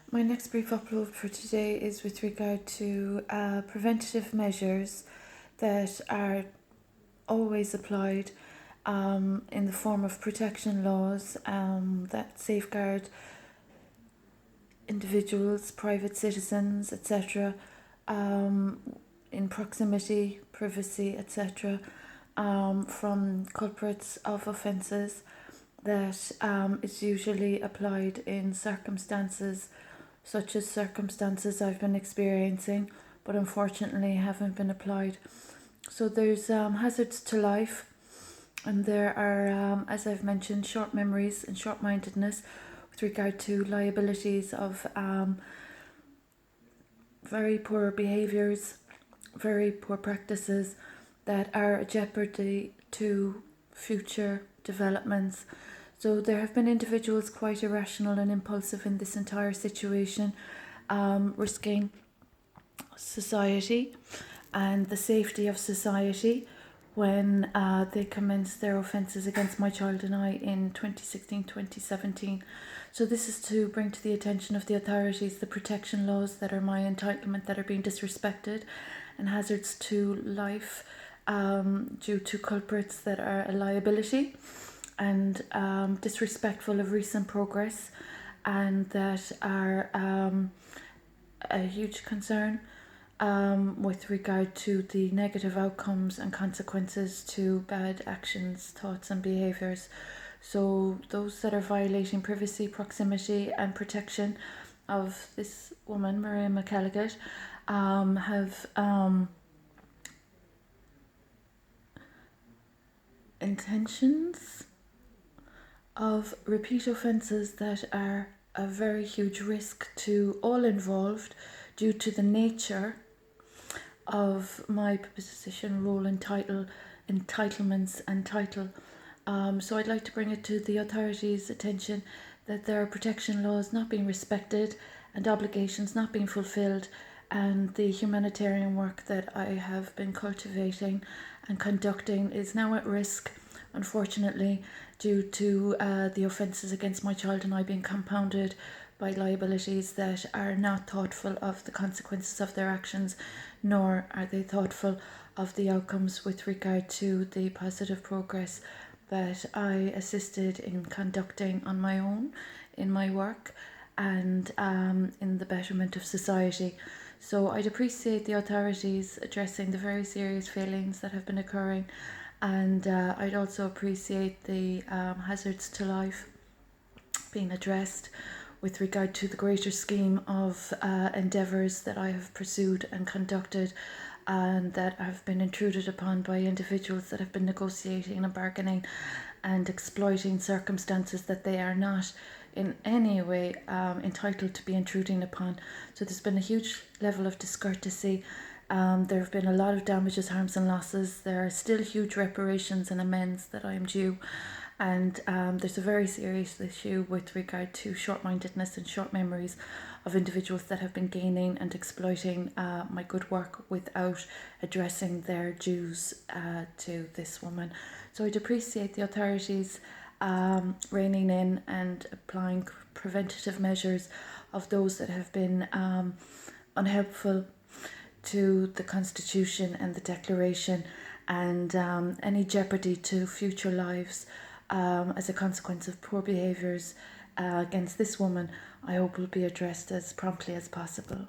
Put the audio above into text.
My next brief upload for today is with regard to preventative measures that are always applied in the form of protection laws that safeguard individuals, private citizens, etc., in proximity, privacy, etc., from culprits of offences that is usually applied in circumstances such as circumstances I've been experiencing, but unfortunately haven't been applied. So there's hazards to life, and there are, as I've mentioned, short memories and short-mindedness with regard to liabilities of very poor behaviours, very poor practices that are a jeopardy to future developments. So there have been individuals quite irrational and impulsive in this entire situation, risking society and the safety of society when they commenced their offences against my child and I in 2016-2017. So this is to bring to the attention of the authorities the protection laws that are my entitlement that are being disrespected, and hazards to life due to culprits that are a liability and disrespectful of recent progress, and that are a huge concern with regard to the negative outcomes and consequences to bad actions, thoughts and behaviours. So those that are violating privacy, proximity and protection of this woman, Maria McElligott, have intentions of repeat offences that are a very huge risk to all involved due to the nature of my position, role and title, entitlements and title. So I'd like to bring it to the authorities' attention that there are protection laws not being respected and obligations not being fulfilled, and the humanitarian work that I have been cultivating and conducting is now at risk, unfortunately, due to the offences against my child and I being compounded by liabilities that are not thoughtful of the consequences of their actions, nor are they thoughtful of the outcomes with regard to the positive progress that I assisted in conducting on my own in my work and in the betterment of society. So I'd appreciate the authorities addressing the very serious failings that have been occurring, and I'd also appreciate the hazards to life being addressed with regard to the greater scheme of endeavours that I have pursued and conducted, and that have been intruded upon by individuals that have been negotiating and bargaining and exploiting circumstances that they are not in any way entitled to be intruding upon. So there's been a huge level of discourtesy. There have been a lot of damages, harms and losses. There are still huge reparations and amends that I am due. And there's a very serious issue with regard to short-mindedness and short memories of individuals that have been gaining and exploiting my good work without addressing their dues to this woman. So I'd appreciate the authorities reining in and applying preventative measures of those that have been unhelpful to the Constitution and the Declaration, and any jeopardy to future lives as a consequence of poor behaviours against this woman, I hope will be addressed as promptly as possible.